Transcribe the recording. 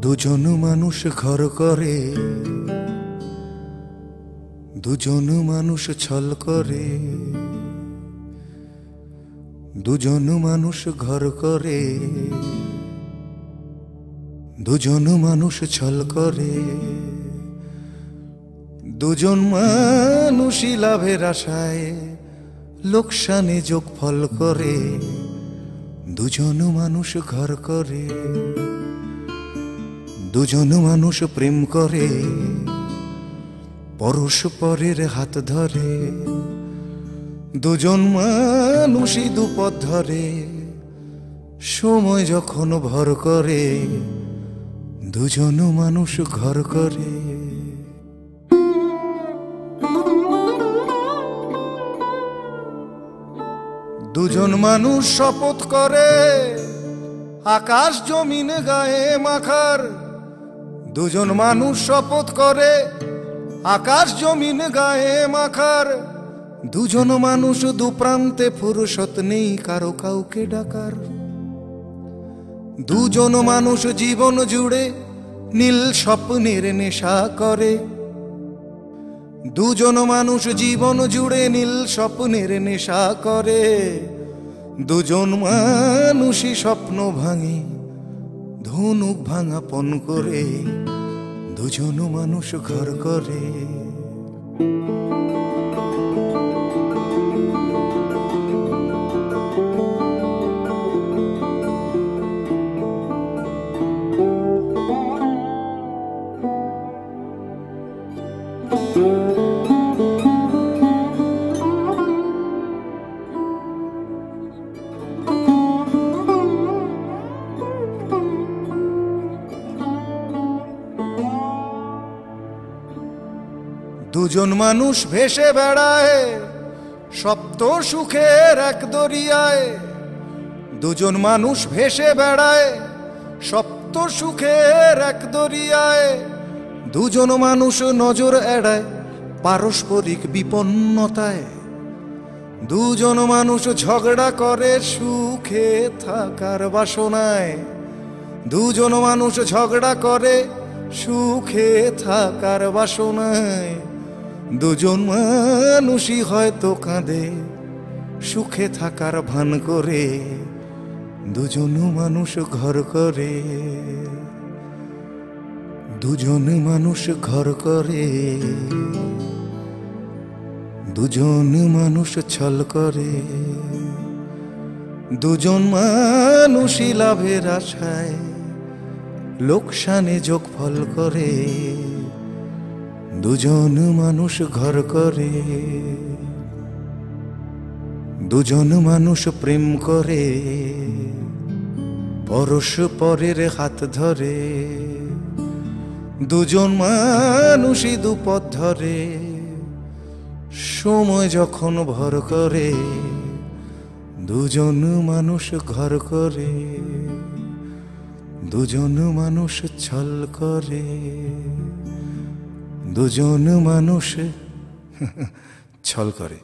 দুজন মানুষ ঘর করে, দুজন মানুষ ছল করে, দুজন মানুষ ঘর করে, দুজন মানুষ ছল করে, দুজন মানুষই লাভের আশায় লোকসানে যোগফল করে, দুজন মানুষ ঘর করে, দুজন মানুষ প্রেম করে, পরস্পরের হাত ধরে, দুজন মানুষই দুপথ ধরে, সময় যখন ভর করে, দুজন মানুষ ঘর করে। দুজন মানুষ শপথ করে আকাশ জমিন গায়ে মাখার, দুজন মানুষ শপথ করে আকাশ জমিন গায়ে মাখার, দুজন মানুষ দুপ্রান্তে ফুরসত নেই কারো কাউকে ডাকার, দুজন মানুষ জীবন জুড়ে নীল স্বপ্নের নেশা করে, দুজন মানুষ জীবন জুড়ে নীল স্বপ্নের নেশা করে, দুজন মানুষই স্বপ্ন ভাঙে ধনুক ভাঙা পণ করে, দুজন মানুষ ঘর করে। দুজন মানুষ ভেসে বেড়ায় সপ্ত সুখের এক দরিয়ায়, দুজন মানুষ ভেসে বেড়ায় সপ্ত সুখের এক দরিয়ায়, দুজন মানুষ নজর এড়ায় পারস্পরিক বিপন্নতায়, দুজন মানুষ ঝগড়া করে সুখে থাকার বাসনায়, দুজন মানুষ ঝগড়া করে সুখে থাকার বাসনায়, দুজন মানুষই হয়তো কাঁদে সুখে থাকার ভান করে, দুজন মানুষ ঘর করে, দুজন মানুষ ঘর করে, দুজন মানুষ ছল করে, দুজন মানুষই লাভের আশায় লোকসানে যোগফল করে, দুজন মানুষ ঘর করে, দুজন মানুষ প্রেম করে, পরস্পরের হাত ধরে, দুজন মানুষই দুপথ ধরে, সময় যখন ভর করে, দুজন মানুষ ঘর করে, দুজন মানুষ ছল করে, দুজন মানুষ ছল করে।